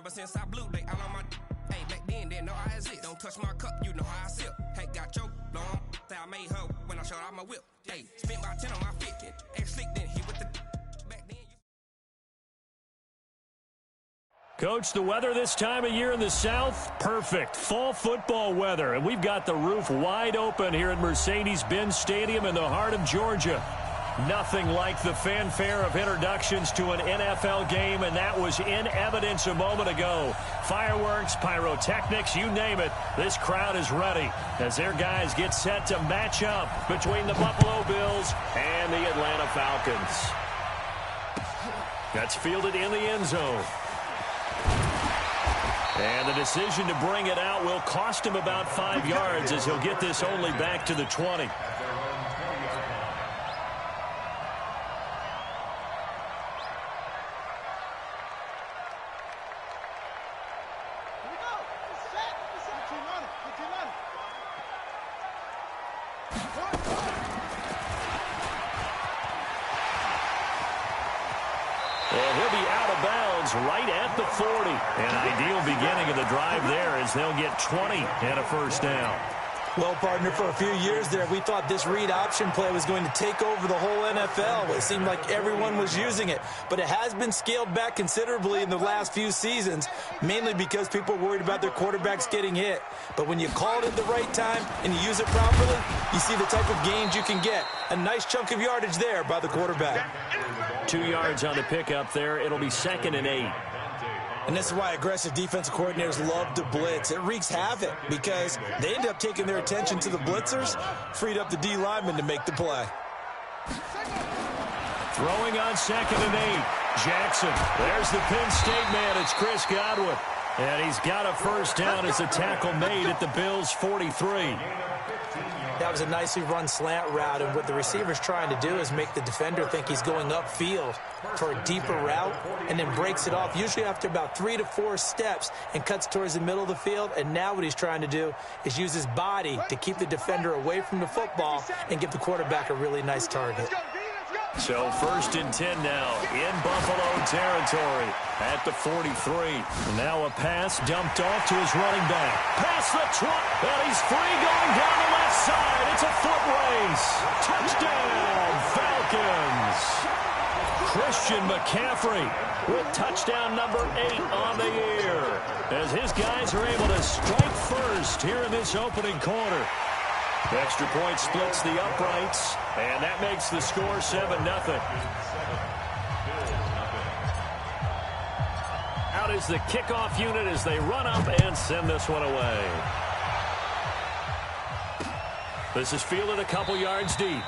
Ever since I blew, they all on my hey, back then, didn't know I exist. Don't touch my cup, you know how I sip. Hey, got your long, say I made her when I showed out my whip. Hey, spent about 10 on my fit. Ex-slick, then he with the back then. Coach, the weather this time of year in the South, perfect. Fall football weather, and we've got the roof wide open here at Mercedes-Benz Stadium in the heart of Georgia. Nothing like the fanfare of introductions to an NFL game, and that was in evidence a moment ago. Fireworks, pyrotechnics, you name it. This crowd is ready as their guys get set to match up between the Buffalo Bills and the Atlanta Falcons. That's fielded in the end zone. And the decision to bring it out will cost him about 5 yards as he'll get this only back to the 20. And he'll be out of bounds right at the 40. An ideal beginning of the drive there as they'll get 20 and a first down. Well, partner, for a few years there, we thought this read option play was going to take over the whole NFL. It seemed like everyone was using it, but it has been scaled back considerably in the last few seasons, mainly because people are worried about their quarterbacks getting hit. But when you call it at the right time and you use it properly, you see the type of gains you can get. A nice chunk of yardage there by the quarterback. 2 yards on the pickup there. It'll be 2nd and 8. And this is why aggressive defensive coordinators love to blitz. It wreaks havoc because they end up taking their attention to the blitzers, freed up the D lineman to make the play. Throwing on 2nd and 8. Jackson. There's the Penn State man. It's Chris Godwin. And he's got a first down as a tackle made at the Bills' 43. That was a nicely run slant route, and what the receiver's trying to do is make the defender think he's going upfield for a deeper route and then breaks it off, usually after about 3 to 4 steps, and cuts towards the middle of the field. And now what he's trying to do is use his body to keep the defender away from the football and give the quarterback a really nice target. So 1st and 10 now in Buffalo territory at the 43. Now a pass dumped off to his running back. Past the 20, and he's free going down the left side. It's a foot race. Touchdown, Falcons. Christian McCaffrey with touchdown number 8 on the year as his guys are able to strike first here in this opening quarter. Extra point splits the uprights, and that makes the score 7-0. Out is the kickoff unit as they run up and send this one away. This is fielded a couple yards deep.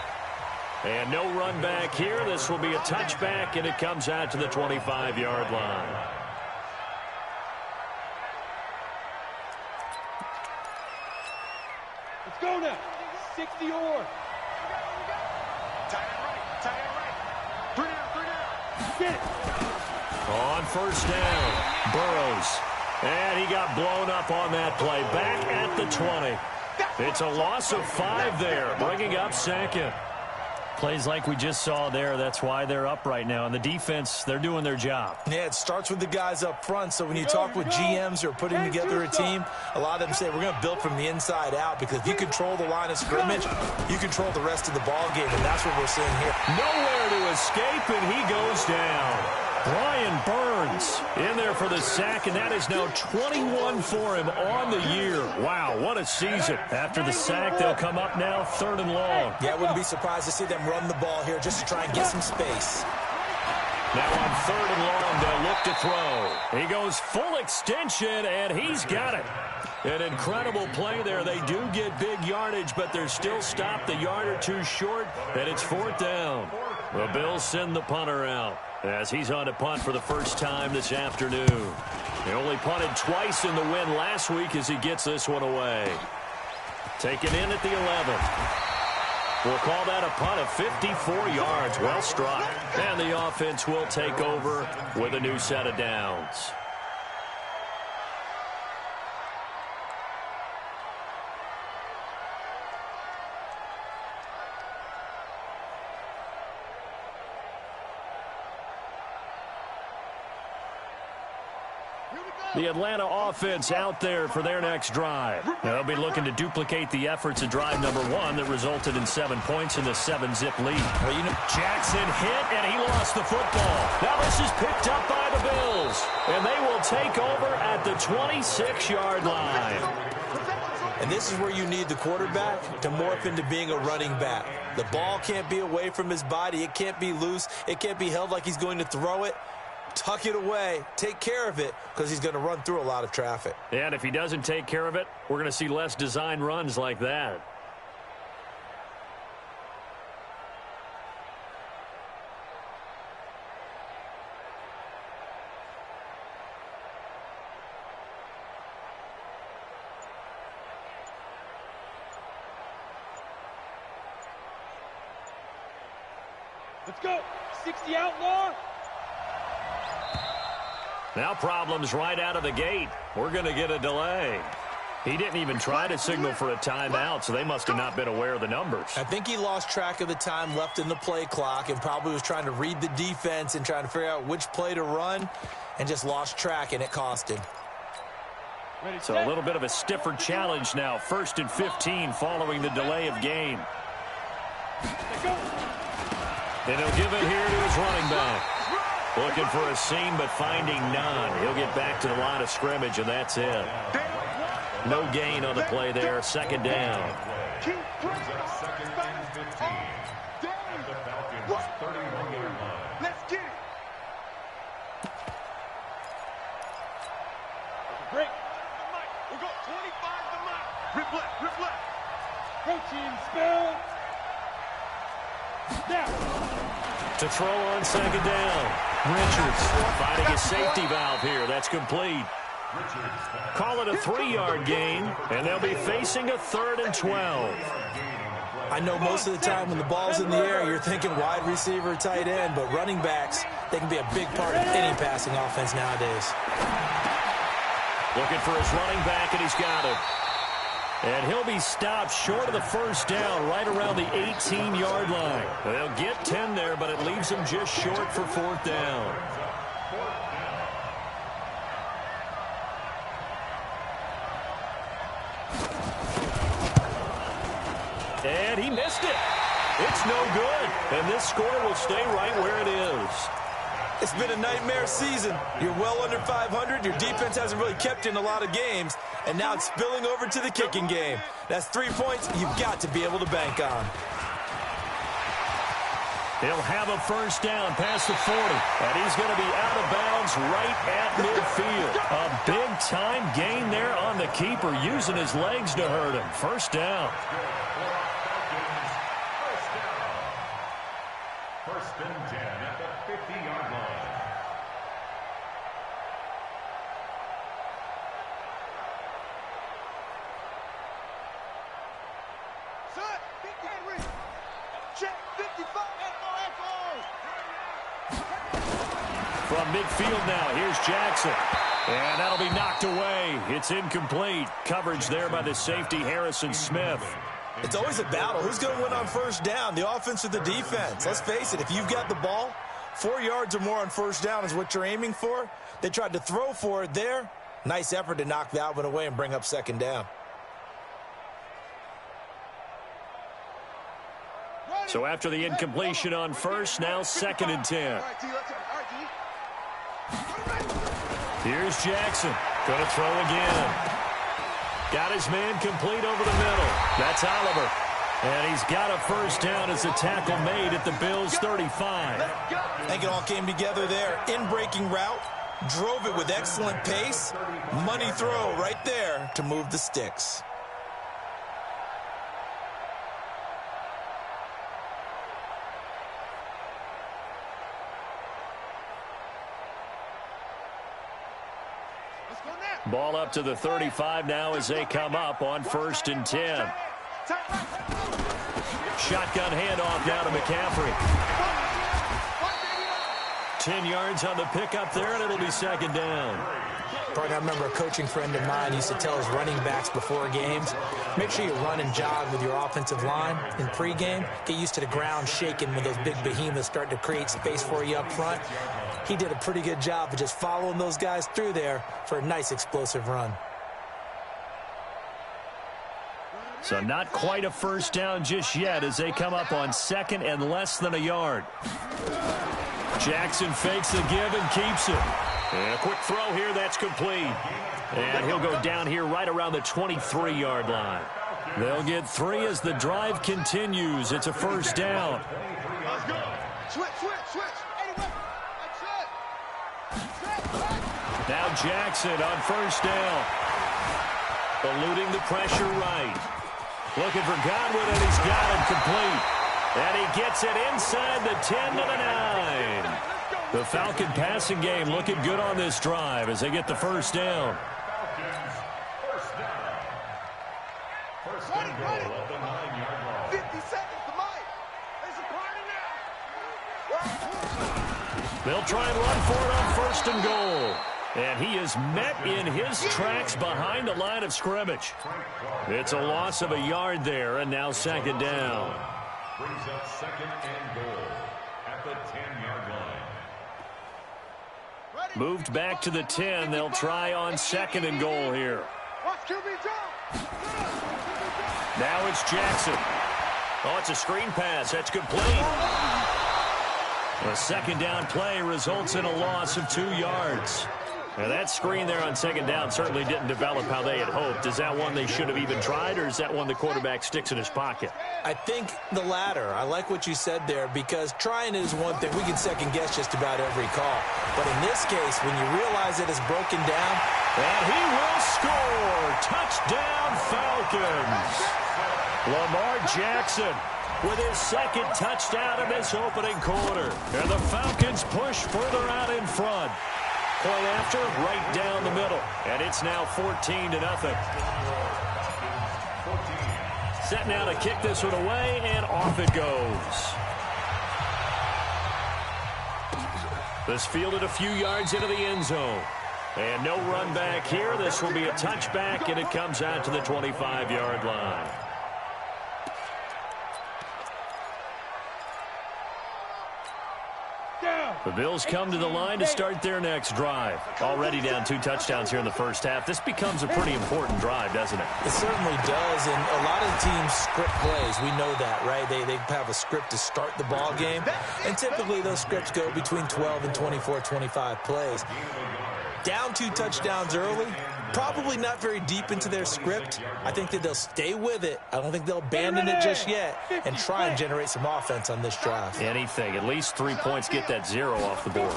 And no run back here. This will be a touchback, and it comes out to the 25-yard line. Let's go now. 60 or. Tie it right. 3 down. Get it. On first down, Burrows. And he got blown up on that play. Back at the 20. It's a loss of 5 there, bringing up 2nd. Plays like we just saw there, that's why they're up right now. And the defense, they're doing their job. Yeah, it starts with the guys up front. So when you talk with GMs who are putting together a team, a lot of them say we're going to build from the inside out, because if you control the line of scrimmage, you control the rest of the ball game, and that's what we're seeing here. Nowhere to escape, and he goes down. Brian Burns in there for the sack, and that is now 21 for him on the year. Wow, what a season. After the sack, they'll come up now 3rd and long. Yeah, I wouldn't be surprised to see them run the ball here just to try and get some space. Now on 3rd and long, they'll look to throw. He goes full extension, and he's got it. An incredible play there. They do get big yardage, but they're still stopped a yard or two short, and it's 4th down. The Bills send the punter out as he's on to punt for the first time this afternoon. He only punted twice in the win last week as he gets this one away. Taken in at the 11. We'll call that a punt of 54 yards. Well struck. And the offense will take over with a new set of downs. Here we go. The Atlanta offense out there for their next drive. They'll be looking to duplicate the efforts of drive number 1 that resulted in 7 points in the 7-zip lead. Well, Jackson hit, and he lost the football. Now this is picked up by the Bills, and they will take over at the 26-yard line. And this is where you need the quarterback to morph into being a running back. The ball can't be away from his body. It can't be loose. It can't be held like he's going to throw it. Tuck it away. Take care of it because he's going to run through a lot of traffic. And if he doesn't take care of it, we're going to see less design runs like that. Let's go. 60 outlaw. Now problems right out of the gate. We're going to get a delay. He didn't even try to signal for a timeout, so they must have not been aware of the numbers. I think he lost track of the time left in the play clock and probably was trying to read the defense and trying to figure out which play to run and just lost track, and it cost him. So a little bit of a stiffer challenge now. 1st and 15 following the delay of game. And he'll give it here to his running back. Looking for a seam, but finding none. He'll get back to the line of scrimmage, and that's it. No gain on the play there. 2nd down. Keep pressing on second and 15. And the Falcons 31-yard line. Let's get it. Break. We'll go 25 to Mike. Rip left, rip left. Protein spell. Now. To throw on 2nd down. Richards finding a safety valve here. That's complete. Call it a 3-yard gain, and they'll be facing a 3rd and 12. I know most of the time when the ball's in the air, you're thinking wide receiver, tight end, but running backs, they can be a big part of any passing offense nowadays. Looking for his running back, and he's got it. And he'll be stopped short of the 1st down, right around the 18-yard line. They'll get 10 there, but it leaves him just short for 4th down. And he missed it. It's no good. And this score will stay right where it is. It's been a nightmare season. You're well under 500. Your defense hasn't really kept in a lot of games. And now it's spilling over to the kicking game. That's 3 points you've got to be able to bank on. He'll have a 1st down past the 40. And he's going to be out of bounds right at midfield. A big-time gain there on the keeper, using his legs to hurt him. 1st down. 1st and 10 at the 50-yard line. From midfield now, here's Jackson. And that'll be knocked away. It's incomplete. Coverage there by the safety, Harrison Smith. It's always a battle. Who's going to win on 1st down, the offense or the defense? Let's face it, if you've got the ball, 4 yards or more on 1st down is what you're aiming for. They tried to throw for it there. Nice effort to knock that one away and bring up 2nd down. So after the incompletion on 1st, now 2nd and 10. Here's Jackson. Going to throw again. Got his man complete over the middle. That's Oliver. And he's got a 1st down as a tackle made at the Bills' 35. I think it all came together there. In-breaking route. Drove it with excellent pace. Money throw right there to move the sticks. Ball up to the 35 now as they come up on 1st and 10. Shotgun handoff now to McCaffrey. 10 yards on the pickup there, and it'll be 2nd down. I remember a coaching friend of mine used to tell his running backs before games, make sure you run and jog with your offensive line in pregame. Get used to the ground shaking when those big behemoths start to create space for you up front. he did a pretty good job of just following those guys through there for a nice explosive run. So not quite a first down just yet as they come up on second and less than a yard. Jackson fakes the give and keeps it. And a quick throw here, that's complete. And he'll go down here right around the 23-yard line. They'll get 3 as the drive continues. It's a first down. Let's go. Switch. Now Jackson on first down. Eluding the pressure right. Looking for Godwin, and he's got him complete. And he gets it inside the 10 to the 9. The Falcon passing game looking good on this drive as they get the first down. First and goal at the 9-yard line. 50 seconds to Mike. There's a party now. They'll try and run for it on first and goal. And he is met in his tracks behind the line of scrimmage. It's a loss of a yard there, and now second down. Brings up second and goal at the 10-yard line. Moved back to the 10. They'll try on second and goal here. Watch QB jump. Now it's Jackson. Oh, it's a screen pass. That's complete. A second down play results in a loss of 2 yards. Now that screen there on second down certainly didn't develop how they had hoped. Is that one they should have even tried, or is that one the quarterback sticks in his pocket? I think the latter. I like what you said there, because trying is one thing. We can second guess just about every call. But in this case, when you realize it is broken down, and he will score. Touchdown Falcons. Lamar Jackson with his second touchdown in this opening quarter. And the Falcons push further out in front. Point after, right down the middle. And it's now 14-0. Set now to kick this one away, and off it goes. This fielded a few yards into the end zone. And no run back here. This will be a touchback, and it comes out to the 25-yard line. The Bills come to the line to start their next drive. Already down 2 touchdowns here in the first half. This becomes a pretty important drive, doesn't it? It certainly does, and a lot of teams script plays. We know that, right? They have a script to start the ball game, and typically those scripts go between 12 and 24, 25 plays. Down 2 touchdowns early, probably not very deep into their script. I think that they'll stay with it. I don't think they'll abandon it just yet and try and generate some offense on this drive. Anything. At least 3 points, get that 0 off the board.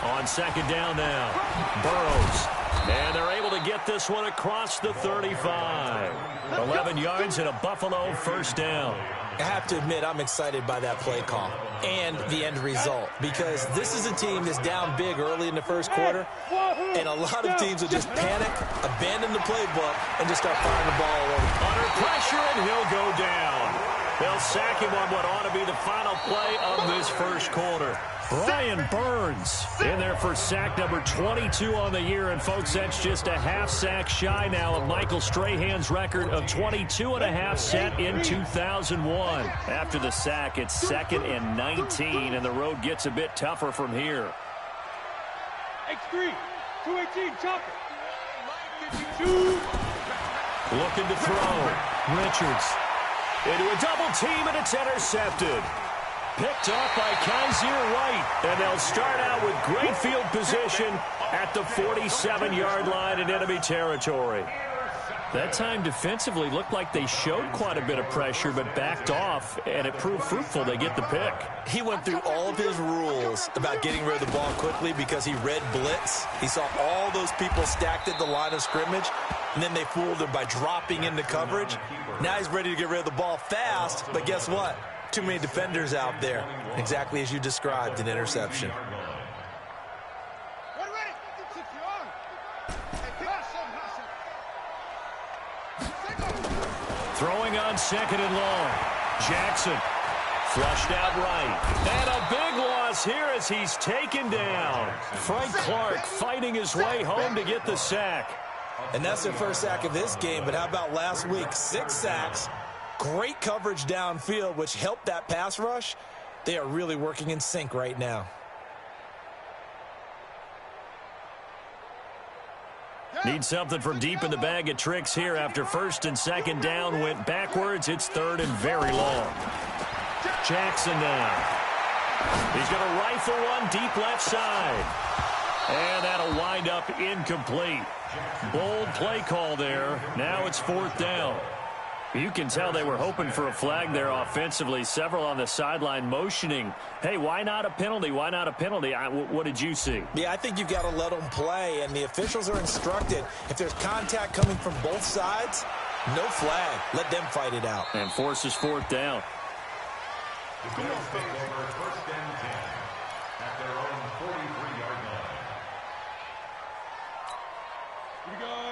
On second down now, Burrows. And they're able to get this one across the 35. 11 yards and a Buffalo first down. I have to admit, I'm excited by that play call and the end result, because this is a team that's down big early in the first quarter, and a lot of teams will just panic, abandon the playbook, and just start firing the ball all over. Under pressure, and he'll go down. They'll sack him on what ought to be the final play of this first quarter. Brian Burns in there for sack number 22 on the year. And, folks, that's just a half sack shy now of Michael Strahan's record of 22.5 set in 2001. After the sack, it's 2nd and 19, and the road gets a bit tougher from here. X3, 218, chopper. Looking to throw. Richards into a double team, and it's intercepted. Picked up by Kaiser White, and they'll start out with great field position at the 47-yard line in enemy territory. That time defensively looked like they showed quite a bit of pressure but backed off, and it proved fruitful. They get the pick. He went through all of his rules about getting rid of the ball quickly because he read blitz. He saw all those people stacked at the line of scrimmage, and then they fooled him by dropping into coverage. Now he's ready to get rid of the ball fast, but guess what? Too many defenders out there. Exactly as you described, an interception. Throwing on second and long. Jackson flushed out right. And a big loss here as he's taken down. Frank Clark fighting his way home to get the sack. And that's their first sack of this game, but how about last week? 6 sacks. Great coverage downfield, which helped that pass rush. They are really working in sync right now. Need something from deep in the bag of tricks here after first and second down went backwards. It's third and very long. Jackson now. He's going to rifle one deep left side. And that'll wind up incomplete. Bold play call there. Now it's fourth down. You can tell they were hoping for a flag there offensively. Several on the sideline motioning, hey, why not a penalty? Why not a penalty? What did you see? Yeah, I think you've got to let them play, and the officials are instructed. If there's contact coming from both sides, no flag. Let them fight it out. And forces fourth down. The Bills take over first and 10 at their own 43-yard line.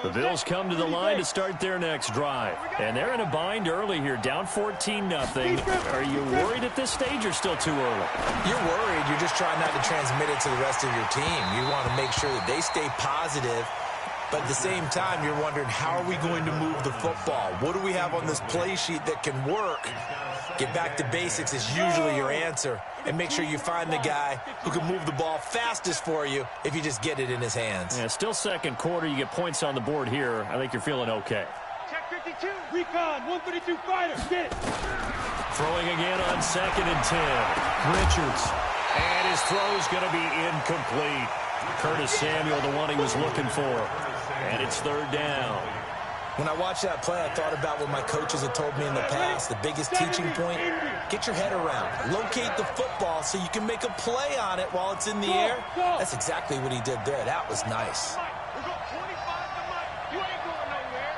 The Bills come to the line to start their next drive. And they're in a bind early here, down 14-0. Are you worried at this stage or still too early? You're worried. You're just trying not to transmit it to the rest of your team. You want to make sure that they stay positive. But at the same time, you're wondering, how are we going to move the football? What do we have on this play sheet that can work? Get back to basics is usually your answer. And make sure you find the guy who can move the ball fastest for you if you just get it in his hands. Yeah, still second quarter. You get points on the board here. I think you're feeling okay. Check 52. Recon. 132 fighter. Get it. Throwing again on second and 10. Richards. And his throw's going to be incomplete. Curtis Samuel, the one he was looking for. And it's third down. When I watched that play, I thought about what my coaches had told me in the past. The biggest teaching point, get your head around. Locate the football so you can make a play on it while it's in the air. That's exactly what he did there. That was nice. We're going 25 to Mike. You ain't going nowhere.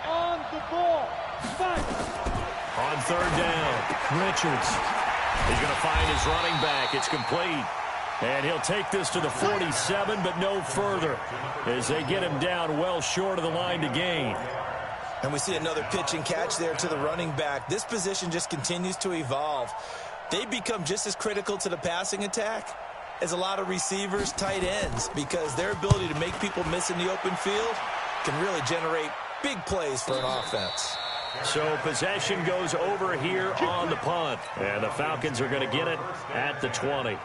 On the ball. Fight. On third down, Richards. He's going to find his running back. It's complete. And he'll take this to the 47, but no further, as they get him down well short of the line to gain. And we see another pitch and catch there to the running back. This position just continues to evolve. They become just as critical to the passing attack as a lot of receivers, tight ends, because their ability to make people miss in the open field can really generate big plays for an offense. So possession goes over here on the punt. And the Falcons are going to get it at the 20.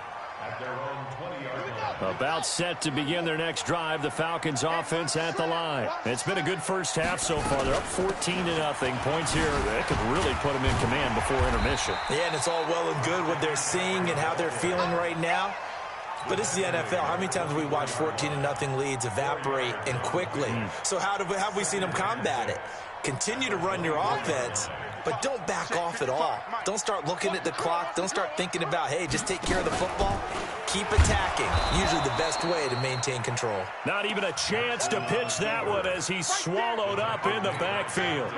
About set to begin their next drive, the Falcons offense at the line. It's been a good first half so far. They're up 14-0. Points here that could really put them in command before intermission. Yeah, and it's all well and good what they're seeing and how they're feeling right now. But this is the NFL. How many times have we watched 14-0 leads evaporate and quickly? So how have we seen them combat it? Continue to run your offense, but don't back off at all. Don't start looking at the clock. Don't start thinking about, hey, just take care of the football. Keep attacking. Usually the best way to maintain control. Not even a chance to pitch that one as he's swallowed up in the backfield.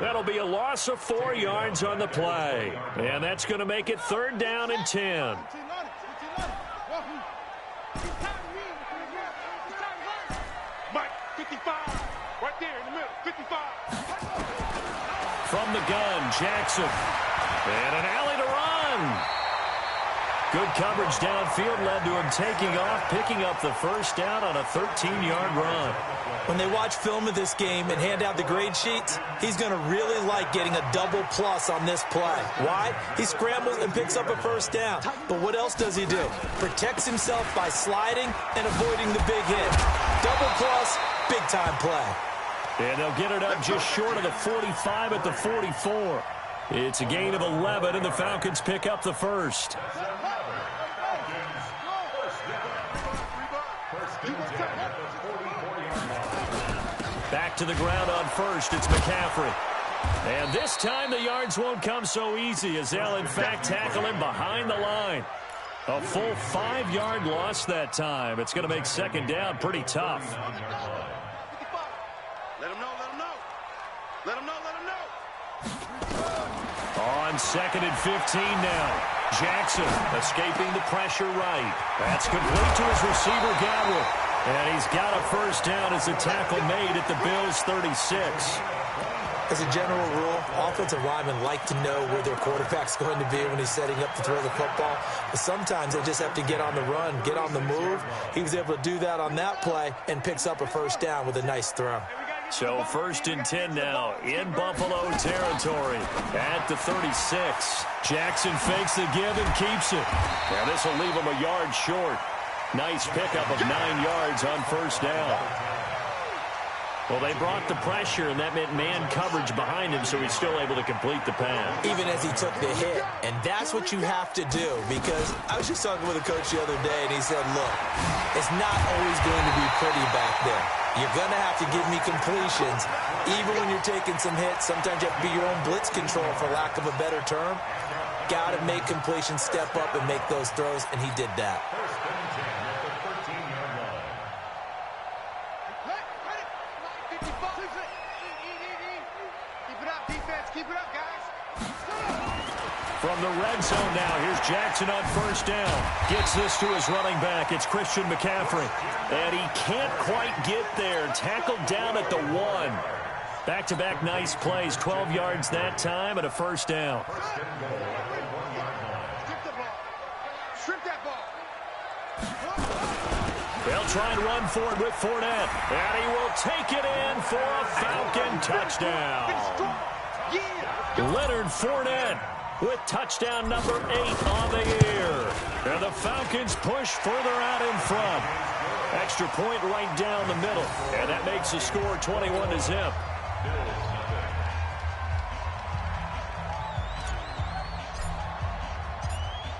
That'll be a loss of 4 yards on the play. And that's going to make it third down and 10. Mike, 55. Right there in the middle. 55. From the gun, Jackson. And an alley to run. Good coverage downfield led to him taking off, picking up the first down on a 13-yard run. When they watch film of this game and hand out the grade sheets, he's going to really like getting a double plus on this play. Why? He scrambles and picks up a first down. But what else does he do? Protects himself by sliding and avoiding the big hit. Double plus, big-time play. And they'll get it up just short of the 45 at the 44. It's a gain of 11, and the Falcons pick up the first. Back to the ground on first, it's McCaffrey. And this time the yards won't come so easy as they'll in fact tackle him behind the line. A full 5-yard loss that time. It's going to make second down pretty tough. Let him know, let him know. Let him know, let him know. On second and 15 now. Jackson escaping the pressure right. That's complete to his receiver, Godwin. And he's got a first down as the tackle made at the Bills' 36. As a general rule, offensive linemen like to know where their quarterback's going to be when he's setting up to throw the football. But sometimes they just have to get on the run, get on the move. He was able to do that on that play and picks up a first down with a nice throw. So first and 10 now in Buffalo territory at the 36. Jackson fakes the give and keeps it. And this will leave him a yard short. Nice pickup of 9 yards on first down. Well, they brought the pressure, and that meant man coverage behind him, so he's still able to complete the pass. Even as he took the hit, and that's what you have to do, because I was just talking with a coach the other day, and he said, look, it's not always going to be pretty back there. You're going to have to give me completions. Even when you're taking some hits, sometimes you have to be your own blitz control, for lack of a better term. Got to make completions, step up, and make those throws, and he did that. From the red zone now, here's Jackson on first down. Gets this to his running back. It's Christian McCaffrey. And he can't quite get there. Tackled down at the 1. Back-to-back nice plays. 12 yards that time and a first down. They'll try and run for it with Fournette. And he will take it in for a Falcon touchdown. Leonard Fournette with touchdown number 8 on the year. And the Falcons push further out in front. Extra point right down the middle. And that makes the score 21-0.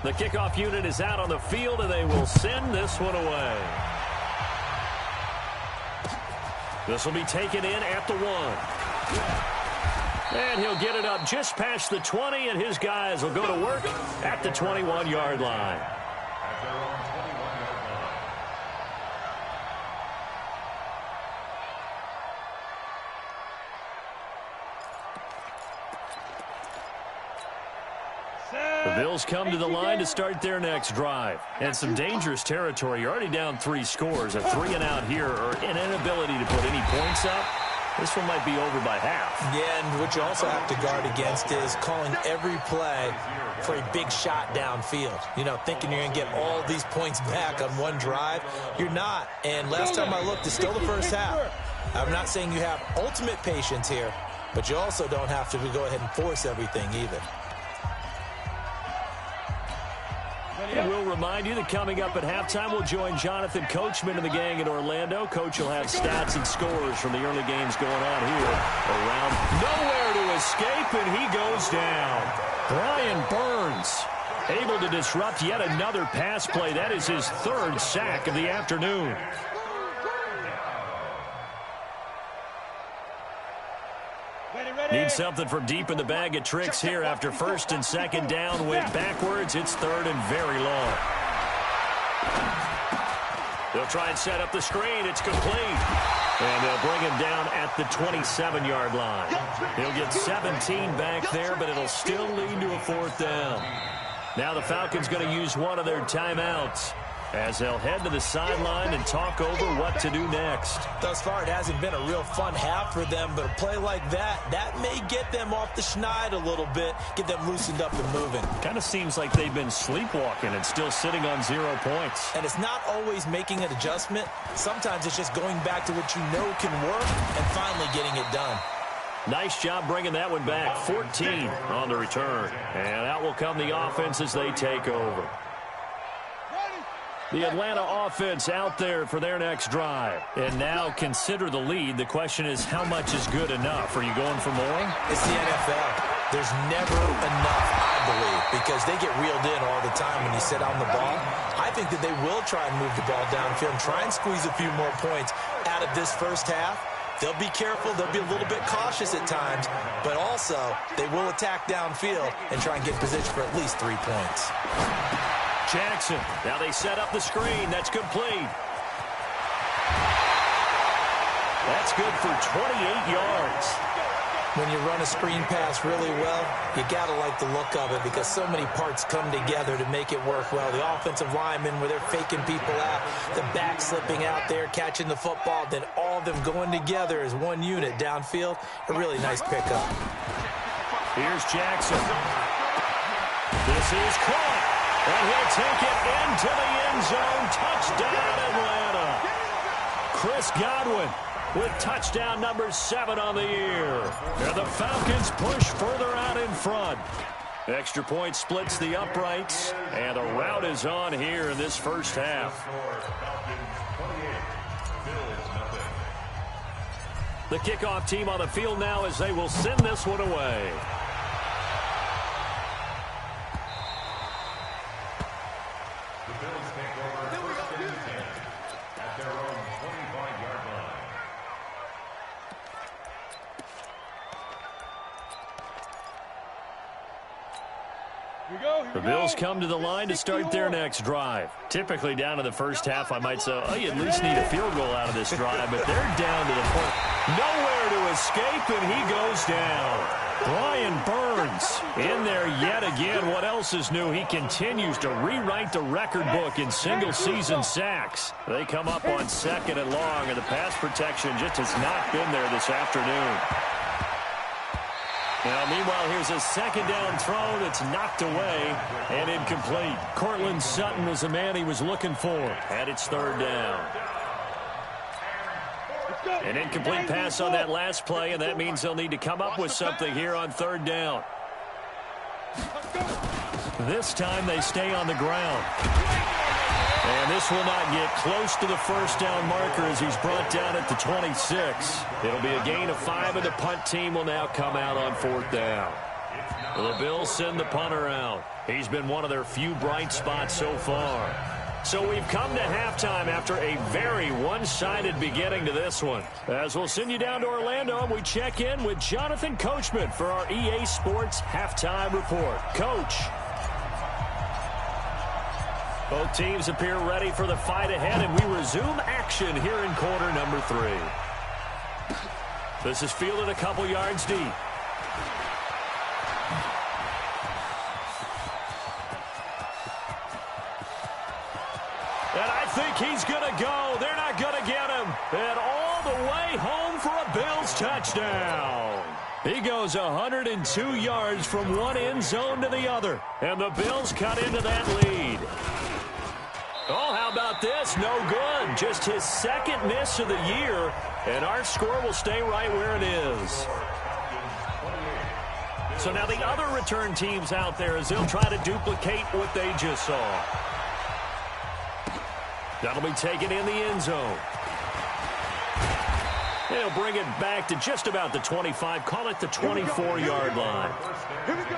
The kickoff unit is out on the field, and they will send this one away. This will be taken in at the 1. And he'll get it up just past the 20, and his guys will go to work at the 21-yard line. The Bills come to the line to start their next drive. And some dangerous territory. You're already down 3 scores. A 3-and-out here, or an inability to put any points up. This one might be over by half. Yeah, and what you also have to guard against is calling every play for a big shot downfield. You know, thinking you're going to get all these points back on one drive. You're not. And last time I looked, it's still the first half. I'm not saying you have ultimate patience here, but you also don't have to go ahead and force everything either. And we'll remind you that coming up at halftime, we'll join Jonathan Coachman and the gang in Orlando. Coach will have stats and scores from the early games going on here around. Nowhere to escape, and he goes down. Brian Burns able to disrupt yet another pass play. That is his 3rd sack of the afternoon. Need something from deep in the bag of tricks here after 1st and 2nd down. Went backwards. It's 3rd and very long. They'll try and set up the screen. It's complete. And they'll bring him down at the 27-yard line. He'll get 17 back there, but it'll still lead to a 4th down. Now the Falcons going to use one of their timeouts as they'll head to the sideline and talk over what to do next. Thus far, it hasn't been a real fun half for them, but a play like that may get them off the schneid a little bit, get them loosened up and moving. Kind of seems like they've been sleepwalking and still sitting on 0 points. And it's not always making an adjustment. Sometimes it's just going back to what you know can work and finally getting it done. Nice job bringing that one back. 14 on the return. And out will come the offense as they take over. The Atlanta offense out there for their next drive. And now consider the lead. The question is, how much is good enough? Are you going for more? It's the NFL. There's never enough, I believe, because they get reeled in all the time when you sit on the ball. I think that they will try and move the ball downfield and try and squeeze a few more points out of this first half. They'll be careful. They'll be a little bit cautious at times, but also they will attack downfield and try and get position for at least 3 points. Jackson. Now they set up the screen. That's complete. That's good for 28 yards. When you run a screen pass really well, you got to like the look of it because so many parts come together to make it work well. The offensive linemen, where they're faking people out, the back slipping out there, catching the football, then all of them going together as one unit downfield. A really nice pickup. Here's Jackson. This is caught. And he'll take it into the end zone. Touchdown, Atlanta. Chris Godwin with touchdown number 7 on the year. And the Falcons push further out in front. Extra point splits the uprights. And the rout is on here in this first half. The kickoff team on the field now as they will send this one away. The Bills take over first and 10 at their own 25-yard line. The Bills come to the line to start their next drive. Typically down to the first half, I might say, oh, you at least need a field goal out of this drive, but they're down to the point. Nowhere to escape, and he goes down. Brian Burns in there yet again. What else is new? He continues to rewrite the record book in single-season sacks. They come up on 2nd and long, and the pass protection just has not been there this afternoon. Now, meanwhile, here's a 2nd down throw that's knocked away and incomplete. Cortland Sutton was the man he was looking for, and it's 3rd down. An incomplete pass on that last play, and that means they'll need to come up with something here on 3rd down. This time they stay on the ground. And this will not get close to the 1st down marker as he's brought down at the 26. It'll be a gain of 5, and the punt team will now come out on 4th down. The Bills send the punter out. He's been one of their few bright spots so far. So we've come to halftime after a very one-sided beginning to this one. As we'll send you down to Orlando, and we check in with Jonathan Coachman for our EA Sports Halftime Report. Coach. Both teams appear ready for the fight ahead, and we resume action here in quarter number 3. This is fielded a couple yards deep. And I think he's going to go. They're not going to get him. And all the way home for a Bills touchdown. He goes 102 yards from one end zone to the other. And the Bills cut into that lead. Oh, how about this? No good. Just his 2nd miss of the year, and our score will stay right where it is. So now the other return teams out there as they'll try to duplicate what they just saw. That'll be taken in the end zone. They'll bring it back to just about the 25. Call it the 24-yard line. Here we go.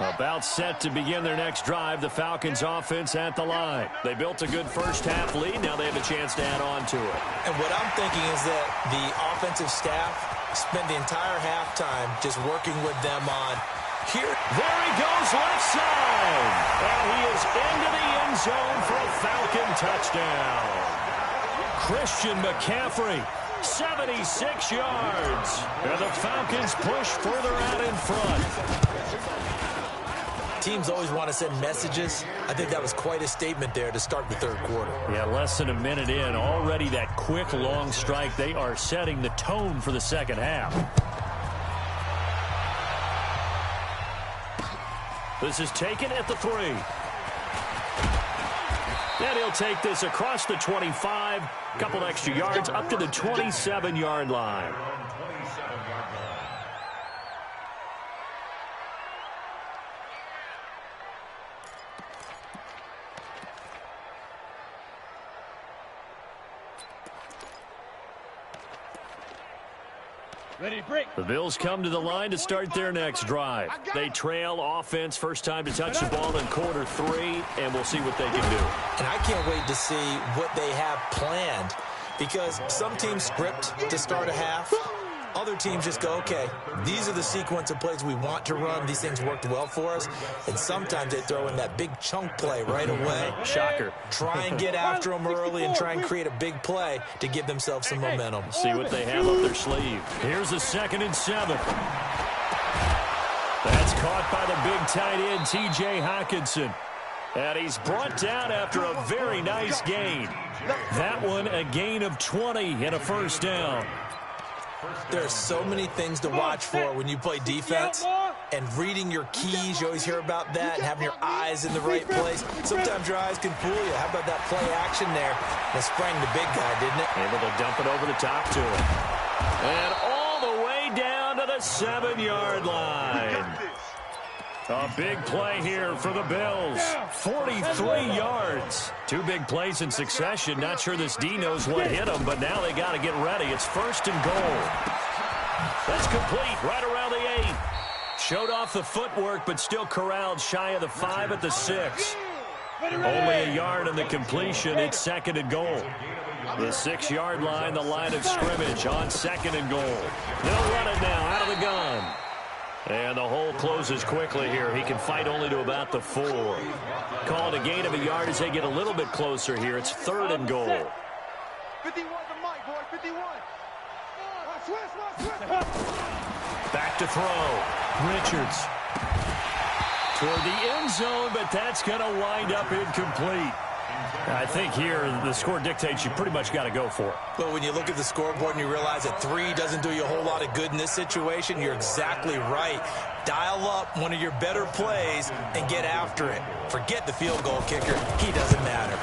About set to begin their next drive, the Falcons offense at the line. They built a good first half lead. Now they have a chance to add on to it. And what I'm thinking is that the offensive staff spent the entire halftime just working with them on here. There he goes left side. And he is into the end zone for a Falcon touchdown. Christian McCaffrey, 76 yards. And the Falcons push further out in front. Teams always want to send messages. I think that was quite a statement there to start the 3rd quarter. Yeah, less than a minute in. Already that quick, long strike. They are setting the tone for the 2nd half. This is taken at the 3. And he'll take this across the 25. Couple extra yards up to the 27-yard line. Ready, break. The Bills come to the line to start their next drive. They trail offense, first time to touch the ball in quarter 3, and we'll see what they can do. And I can't wait to see what they have planned, because some teams script to start a half. Other teams just go, okay, these are the sequence of plays we want to run. These things worked well for us. And sometimes they throw in that big chunk play right away. Shocker. Try and get after them early and try and create a big play to give themselves some momentum. See what they have up their sleeve. Here's a 2nd and 7. That's caught by the big tight end, T.J. Hockenson. And he's brought down after a very nice gain. That one, a gain of 20 and a 1st down. There are so many things to watch for when you play defense, and reading your keys, you always hear about that, and having your eyes in the right place. Sometimes your eyes can fool you. How about that play action there? It sprang the big guy, didn't it? Able to dump it over the top to him. And all the way down to the 7-yard line. A big play here for the Bills. 43 yards. Two big plays in succession. Not sure this D knows what hit him, but now they got to get ready. It's 1st and goal. That's complete right around the 8. Showed off the footwork, but still corralled shy of the 5 at the 6. Only a yard on the completion. It's 2nd and goal. The 6-yard line, the line of scrimmage on 2nd and goal. They'll run it now out of the gun. And the hole closes quickly here. He can fight only to about the 4. Call it a gain of a yard as they get a little bit closer here. It's 3rd and goal. 51 the mic, boy, 51. Back to throw. Richards. Toward the end zone, but that's going to wind up incomplete. I think here the score dictates you pretty much got to go for it. But when you look at the scoreboard and you realize that 3 doesn't do you a whole lot of good in this situation, you're exactly right. Dial up one of your better plays and get after it. Forget the field goal kicker. He doesn't matter.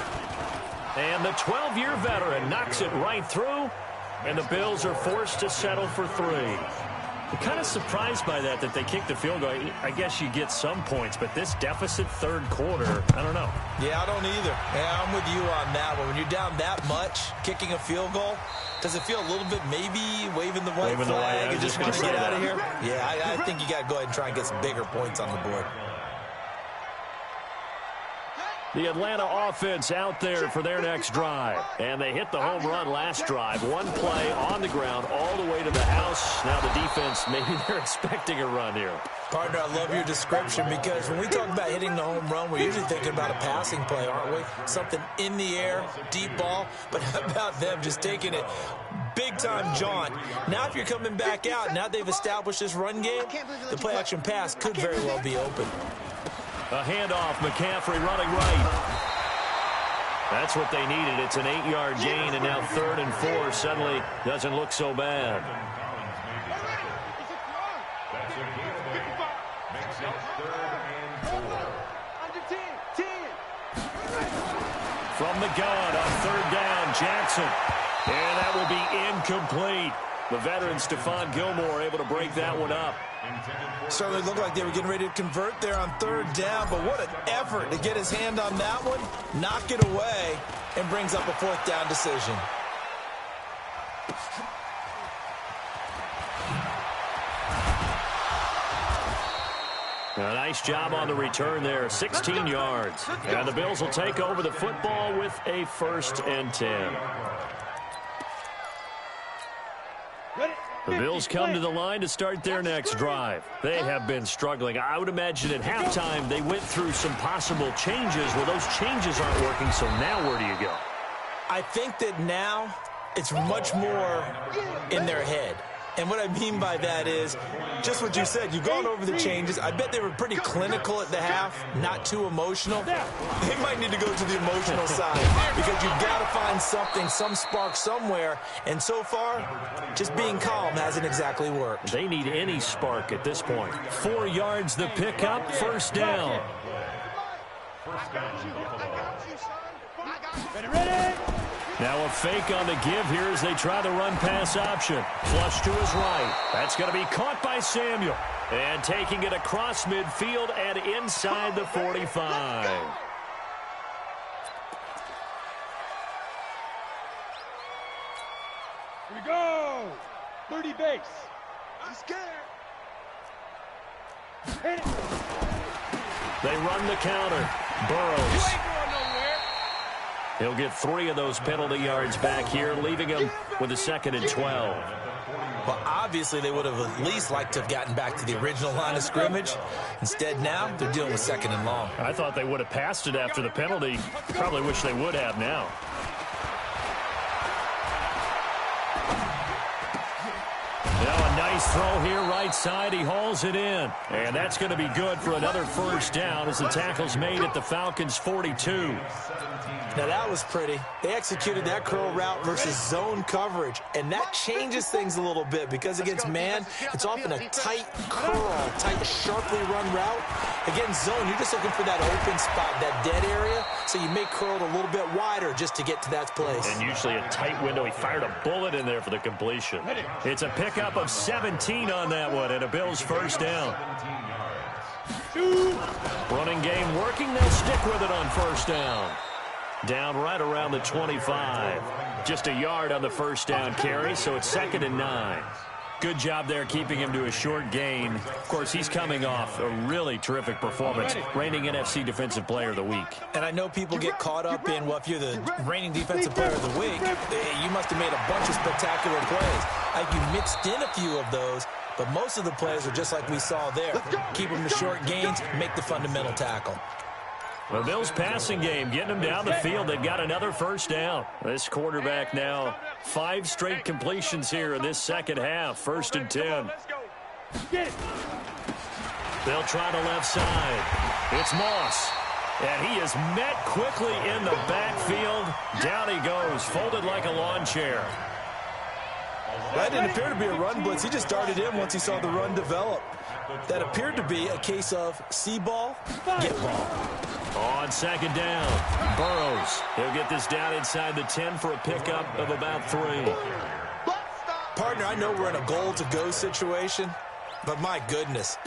And the 12-year veteran knocks it right through, and the Bills are forced to settle for 3. I'm kind of surprised by that they kicked the field goal. I guess you get some points, but this deficit 3rd quarter, I don't know. Yeah, I don't either. Yeah, I'm with you on that one. When you're down that much, kicking a field goal, does it feel a little bit maybe waving the white flag and just want to get out of here? Yeah, I think you got to go ahead and try and get some bigger points on the board. The Atlanta offense out there for their next drive. And they hit the home run last drive. One play on the ground all the way to the house. Now the defense, maybe they're expecting a run here. Partner, I love your description because when we talk about hitting the home run, we're usually thinking about a passing play, aren't we? Something in the air, deep ball. But how about them just taking it big-time jaunt? Now if you're coming back out, now they've established this run game, the play-action pass could very well be open. A handoff, McCaffrey running right. That's what they needed. It's an 8-yard gain, and now 3rd and 4 suddenly doesn't look so bad. That's a gain of 8. Makes it 3rd and 4. From the gun on 3rd down, Jackson. And that will be incomplete. The veteran Stephon Gilmore able to break that one up. Certainly looked like they were getting ready to convert there on 3rd down, but what an effort to get his hand on that one, knock it away, and brings up a 4th down decision. A nice job on the return there, 16 yards. And the Bills will take over the football with a 1st and 10. The Bills come to the line to start their next drive. They have been struggling. I would imagine at halftime they went through some possible changes. Well, those changes aren't working, so now where do you go? I think that now it's much more in their head. And what I mean by that is just what you said. You've gone over the changes. I bet they were pretty clinical at the half, not too emotional. They might need to go to the emotional side because you've got to find something, some spark somewhere. And so far, just being calm hasn't exactly worked. They need any spark at this point. 4 yards the pickup, 1st down. Ready? Now a fake on the give here as they try the run-pass option. Flush to his right. That's going to be caught by Samuel. And taking it across midfield and inside the 45. Here we go. 30 base. I'm scared. Hit it. They run the counter. Burrows. You ain't going nowhere. He'll get 3 of those penalty yards back here, leaving him with a 2nd and 12. Well, obviously, they would have at least liked to have gotten back to the original line of scrimmage. Instead, now, they're dealing with 2nd and long. I thought they would have passed it after the penalty. Probably wish they would have now. Now a nice throw here right side. He hauls it in. And that's going to be good for another 1st down as the tackle's made at the Falcons' 42. Now, that was pretty. They executed that curl route versus zone coverage, and that changes things a little bit because against man, it's often a tight curl, tight, sharply run route. Against zone, you're just looking for that open spot, that dead area, so you may curl it a little bit wider just to get to that place. And usually a tight window. He fired a bullet in there for the completion. It's a pickup of 17 on that one and a Bills 1st down. Running game working. They'll stick with it on first down. Down right around the 25. Just a yard on the first down carry, so it's 2nd and 9. Good job there keeping him to a short gain. Of course, he's coming off a really terrific performance, reigning NFC Defensive Player of the Week. And I know people get caught up in, well, if you're the reigning Defensive Player of the Week, you must have made a bunch of spectacular plays. Like you mixed in a few of those, but most of the plays are just like we saw there. Keep them to short gains, make the fundamental tackle. The Bills passing game, getting them down the field. They've got another first down. This quarterback now 5 straight completions here in this second half. 1st and 10. They'll try the left side. It's Moss. And he is met quickly in the backfield. Down he goes, folded like a lawn chair. That didn't appear to be a run blitz. He just darted in once he saw the run develop. That appeared to be a case of see ball, get ball. On 2nd down, Burrows. He'll get this down inside the 10 for a pickup of about 3. Partner, I know we're in a goal-to-go situation, but my goodness,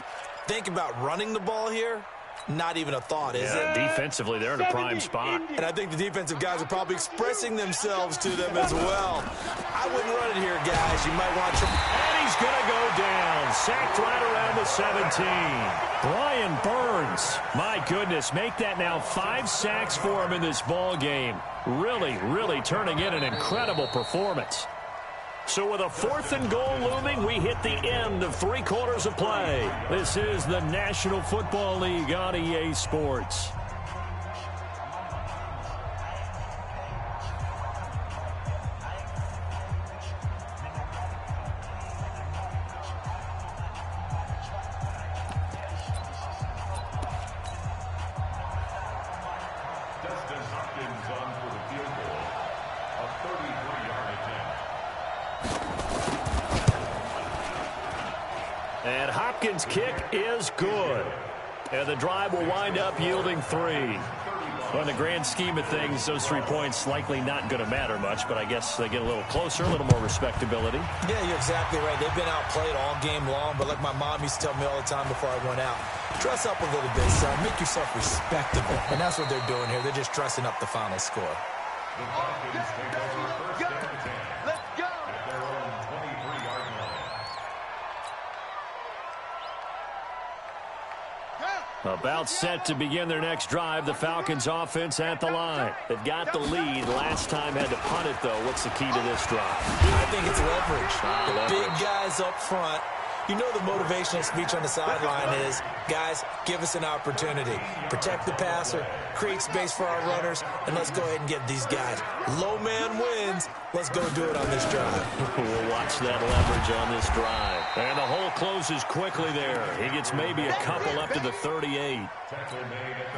think about running the ball here. Not even a thought, is it? Defensively, they're in a prime spot. And I think the defensive guys are probably expressing themselves to them as well. I wouldn't run it here, guys. You might want to. And he's going to go down. Sacked right around the 17. Brian Burns. My goodness, make that now 5 sacks for him in this ball game. Really, really turning in an incredible performance. So with a 4th and goal looming, we hit the end of 3 quarters of play. This is the National Football League on EA Sports. And Hopkins' kick is good. And the drive will wind up yielding 3. Well, in the grand scheme of things, those 3 points likely not going to matter much, but I guess they get a little closer, a little more respectability. Yeah, you're exactly right. They've been outplayed all game long, but like my mom used to tell me all the time before I went out, dress up a little bit, son. Make yourself respectable. And that's what they're doing here. They're just dressing up the final score. The Falcons take over 1st and 10. Let's go! At their own 23-yard line. About set to begin their next drive. The Falcons offense at the line. They've got the lead. Last time had to punt it, though. What's the key to this drive? I think it's leverage. The big guys up front. You know the motivational speech on the sideline is, guys, give us an opportunity. Protect the passer, create space for our runners, and let's go ahead and get these guys. Low man wins. Let's go do it on this drive. We'll watch that leverage on this drive. And the hole closes quickly there. He gets maybe a couple up to the 38.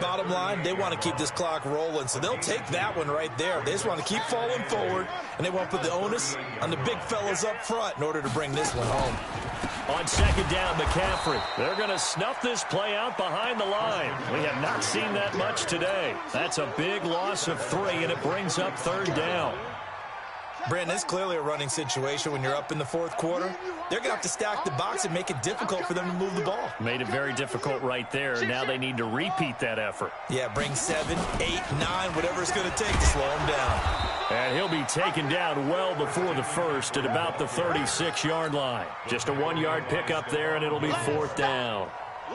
Bottom line, they want to keep this clock rolling, so they'll take that one right there. They just want to keep falling forward, and they want to put the onus on the big fellas up front in order to bring this one home. On 2nd down, McCaffrey. They're going to snuff this play out behind the line. We have not seen that much today. That's a big loss of 3, and it brings up 3rd down. Brandon, it's clearly a running situation when you're up in the 4th quarter. They're going to have to stack the box and make it difficult for them to move the ball. Made it very difficult right there. Now they need to repeat that effort. Yeah, bring 7, 8, 9, whatever it's going to take to slow him down. And he'll be taken down well before the 1st at about the 36-yard line. Just a 1-yard pickup there, and it'll be 4th down.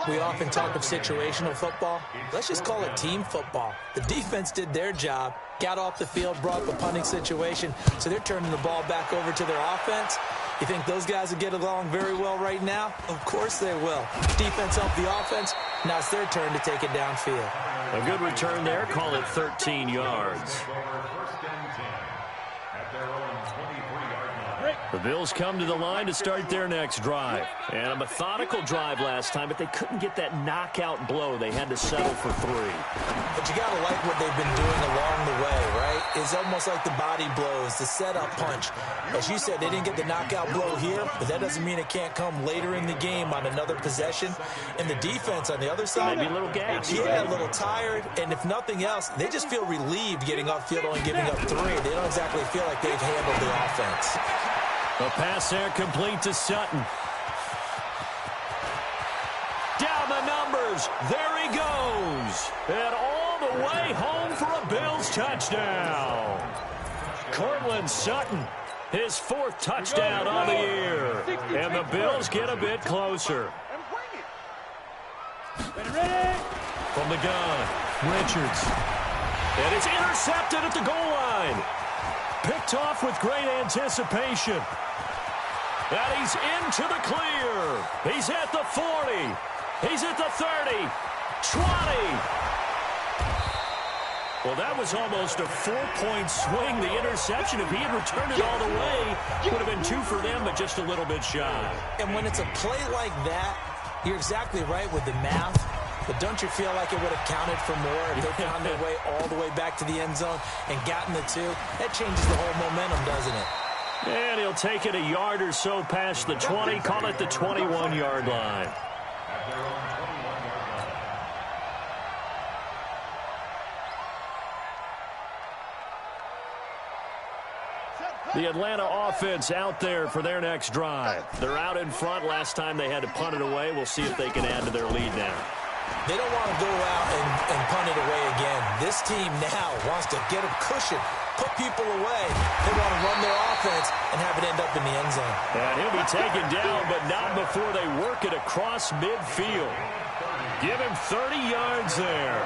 We often talk of situational football. Let's just call it team football. The defense did their job, got off the field, brought the punting situation, so they're turning the ball back over to their offense. You think those guys will get along very well right now? Of course they will. Defense helped the offense. Now it's their turn to take it downfield. A good return there. Call it 13 yards. The Bills come to the line to start their next drive. And a methodical drive last time, but they couldn't get that knockout blow. They had to settle for 3. But you got to like what they've been doing along the way, right? It's almost like the body blows, the setup punch. As you said, they didn't get the knockout blow here, but that doesn't mean it can't come later in the game on another possession. And the defense on the other side, maybe a little gassed. Yeah, a little tired. And if nothing else, they just feel relieved getting off field only giving up 3. They don't exactly feel like they've handled the offense. A pass there complete to Sutton. Down the numbers. throws. There he goes. And all the way home for a Bills touchdown. Cortland Sutton, his 4th touchdown on the year. And the Bills get a bit closer. From the gun, Richards. And it's intercepted at the goal line. Picked off with great anticipation. And he's into the clear. He's at the 40. He's at the 30. 20. Well, that was almost a 4-point swing. The interception, if he had returned it all the way, would have been 2 for them, but just a little bit shy. And when it's a play like that, you're exactly right with the math. But don't you feel like it would have counted for more if they found their way all the way back to the end zone and gotten the 2? That changes the whole momentum, doesn't it? And he'll take it a yard or so past the 20, call it the 21-yard line. The Atlanta offense out there for their next drive. They're out in front. Last time they had to punt it away. We'll see if they can add to their lead now. They don't want to go out and punt it away again. This team now wants to get a cushion, put people away. They want to run their offense and have it end up in the end zone. And he'll be taken down, but not before they work it across midfield. Give him 30 yards there.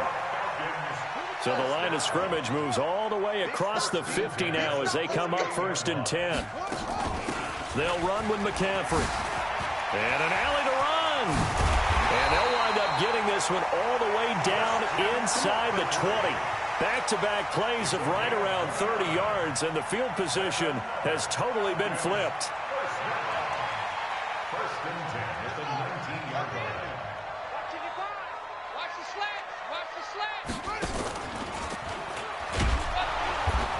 So the line of scrimmage moves all the way across the 50 now as they come up 1st and 10. They'll run with McCaffrey. And an alley to run. And they'll wind up getting this one all the way down inside the 20. Back-to-back plays of right around 30 yards, and the field position has totally been flipped. First and 10 at the 19-yard line. Watch the slats. Watch the slats.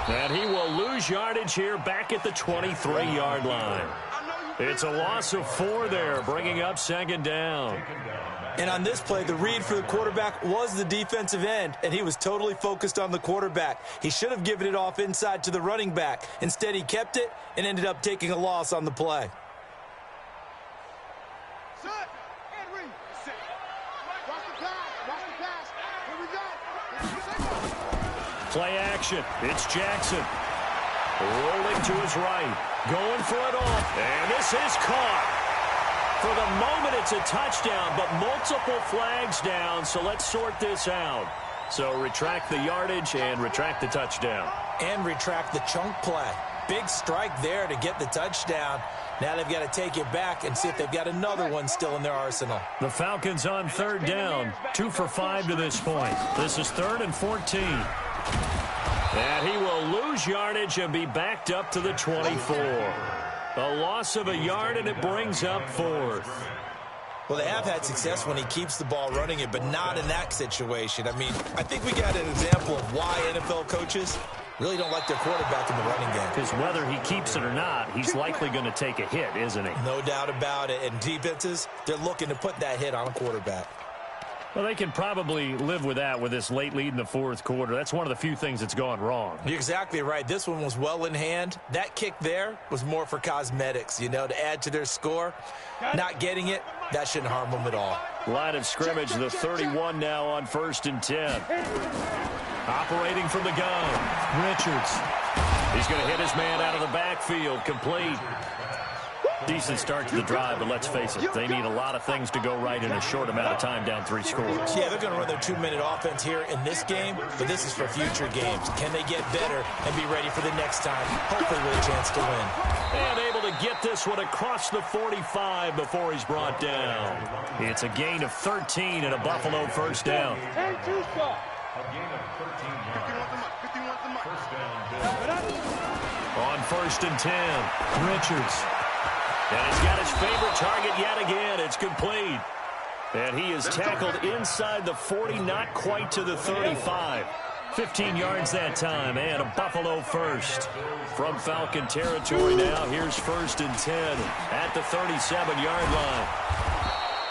And he will lose yardage here back at the 23-yard line. It's a loss of 4 there, bringing up 2nd down. And on this play, the read for the quarterback was the defensive end, and he was totally focused on the quarterback. He should have given it off inside to the running back. Instead, he kept it and ended up taking a loss on the play. Play action. It's Jackson. Rolling to his right. Going for it all. And this is caught. For the moment, it's a touchdown, but multiple flags down, so let's sort this out. So retract the yardage and retract the touchdown. And retract the chunk play. Big strike there to get the touchdown. Now they've got to take it back and see if they've got another one still in their arsenal. The Falcons on 3rd down. 2 for 5 to this point. This is 3rd and 14. And he will lose yardage and be backed up to the 24. A loss of a yard, and it brings up 4th. Well, they have had success when he keeps the ball running it, but not in that situation. I mean, I think we got an example of why NFL coaches really don't like their quarterback in the running game. Because whether he keeps it or not, he's likely going to take a hit, isn't he? No doubt about it. And defenses, they're looking to put that hit on a quarterback. Well, they can probably live with that with this late lead in the 4th quarter. That's one of the few things that's gone wrong. You're exactly right. This one was well in hand. That kick there was more for cosmetics, you know, to add to their score. Not getting it, that shouldn't harm them at all. Line of scrimmage, the 31 now on 1st and 10. Operating from the gun, Richards. He's going to hit his man out of the backfield, complete. Decent start to the drive, but let's face it, they need a lot of things to go right in a short amount of time down 3 scores. Yeah, they're going to run their 2-minute offense here in this game, but this is for future games. Can they get better and be ready for the next time, hopefully with a chance to win? And able to get this one across the 45 before he's brought down. It's a gain of 13 and a Buffalo 1st down. A gain of 13 yards. First down, On 1st and 10, Richards. And he's got his favorite target yet again. It's complete. And he is tackled inside the 40, not quite to the 35. 15 yards that time, and a Buffalo 1st. From Falcon territory now, here's 1st and 10 at the 37-yard line.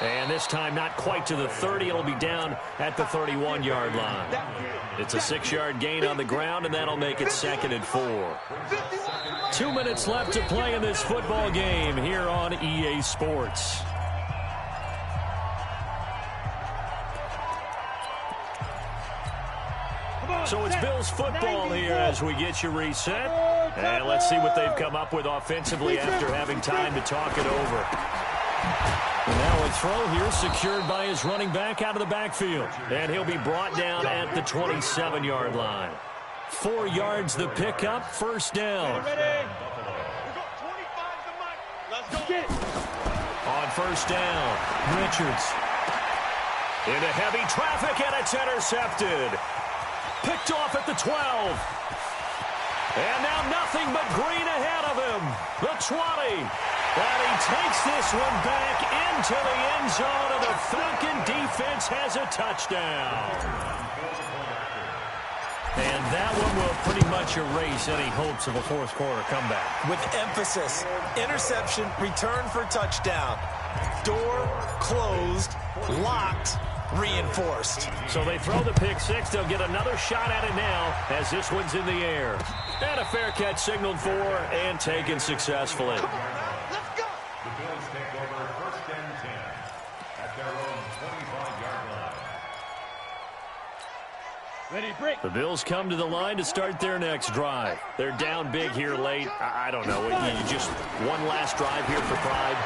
And this time not quite to the 30. It'll be down at the 31-yard line. It's a 6-yard gain on the ground, and that'll make it 2nd and 4. 2 minutes left to play in this football game here on EA Sports. So it's Bills football here as we get you reset. And let's see what they've come up with offensively after having time to talk it over. And now a throw here secured by his running back out of the backfield. And he'll be brought down at the 27-yard line. 4 yards the pickup, first down. On first down, Richards. Into heavy traffic, and it's intercepted. Picked off at the 12. And now nothing but green ahead of him. The 20. And he takes this one back into the end zone, and the Falcon defense has a touchdown. And that one will pretty much erase any hopes of a fourth quarter comeback. With emphasis, interception, return for touchdown. Door closed, locked, reinforced. So they throw the pick six. They'll get another shot at it now as this one's in the air. And a fair catch signaled for and taken successfully. Let's go. The Bills take over first and 10 at their own 25-yard line. Ready, break. The Bills come to the line to start their next drive. They're down big here late. I don't know. You just one last drive here for pride.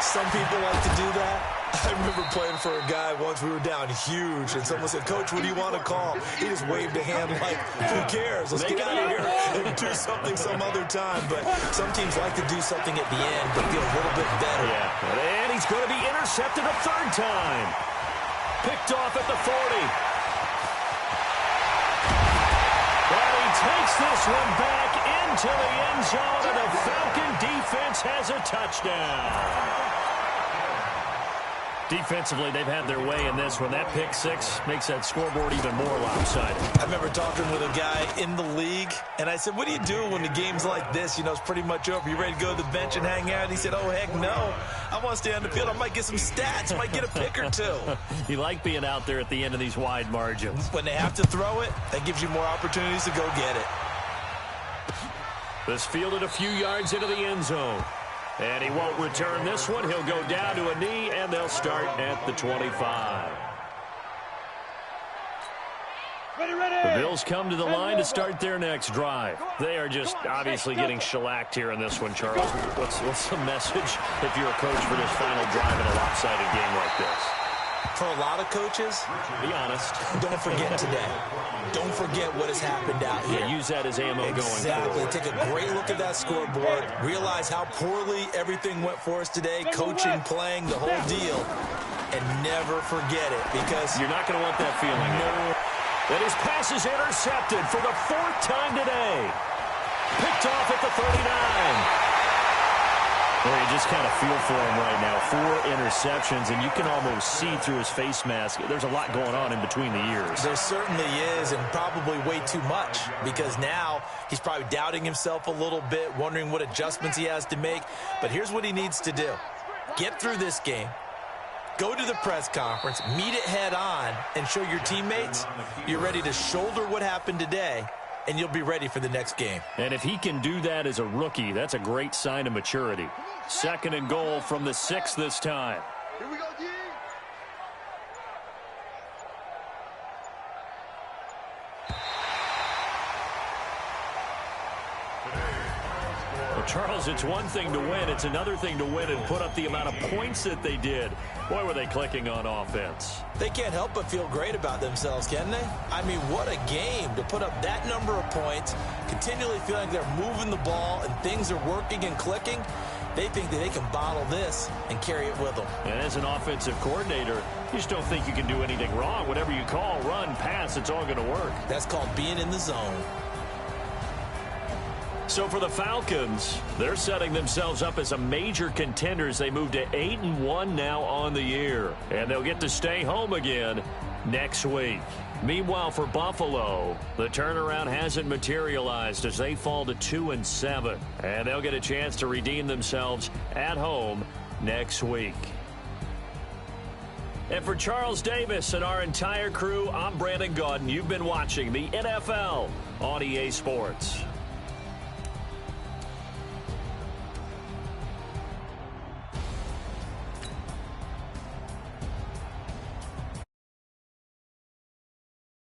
Some people like to do that. I remember playing for a guy once. We were down huge, and someone said, "Coach, what do you want to call?" He just waved a hand like, "Who cares? Let's get out of here and do something some other time." But some teams like to do something at the end to feel a little bit better. Yeah, and he's going to be intercepted a third time. Picked off at the 40. And he takes this one back into the end zone, and the Falcon defense has a touchdown. Defensively, they've had their way in this one. That pick six makes that scoreboard even more lopsided. I remember talking with a guy in the league, and I said, "What do you do when the game's like this? You know, it's pretty much over. You ready to go to the bench and hang out?" He said, "Oh, heck no. I want to stay on the field. I might get some stats. Might get a pick or two." You like being out there at the end of these wide margins. When they have to throw it, that gives you more opportunities to go get it. This fielded a few yards into the end zone. And he won't return this one. He'll go down to a knee, and they'll start at the 25. The Bills come to the line to start their next drive. They are just obviously getting shellacked here in this one, Charles. What's the message if you're a coach for this final drive in a lopsided game like this? For a lot of coaches, be honest. Don't forget today. Don't forget what has happened out here. Yeah, use that as ammo going Exactly. forward. Take a great look at that scoreboard. Realize how poorly everything went for us today. Coaching, playing, the whole deal. And never forget it, because you're not going to want that feeling. No. That his pass is intercepted for the 4th time today. Picked off at the 39. Well, you just kind of feel for him right now. 4 interceptions, and you can almost see through his face mask. There's a lot going on in between the ears. There certainly is, and probably way too much, because now he's probably doubting himself a little bit, wondering what adjustments he has to make. But here's what he needs to do. Get through this game. Go to the press conference, meet it head on, and show your teammates you're ready to shoulder what happened today, and you'll be ready for the next game. And if he can do that as a rookie, that's a great sign of maturity. 2nd and goal from the 6 this time. Here we go, D. Well, Charles, it's one thing to win. It's another thing to win and put up the amount of points that they did. Boy, were they clicking on offense. They can't help but feel great about themselves, can they? I mean, what a game to put up that number of points, continually feeling like they're moving the ball and things are working and clicking. They think that they can bottle this and carry it with them. And as an offensive coordinator, you just don't think you can do anything wrong. Whatever you call, run, pass, it's all going to work. That's called being in the zone. So for the Falcons, they're setting themselves up as a major contender as they move to 8-1 now on the year. And they'll get to stay home again next week. Meanwhile, for Buffalo, the turnaround hasn't materialized as they fall to 2-7. And they'll get a chance to redeem themselves at home next week. And for Charles Davis and our entire crew, I'm Brandon Gaudin. You've been watching the NFL on EA Sports.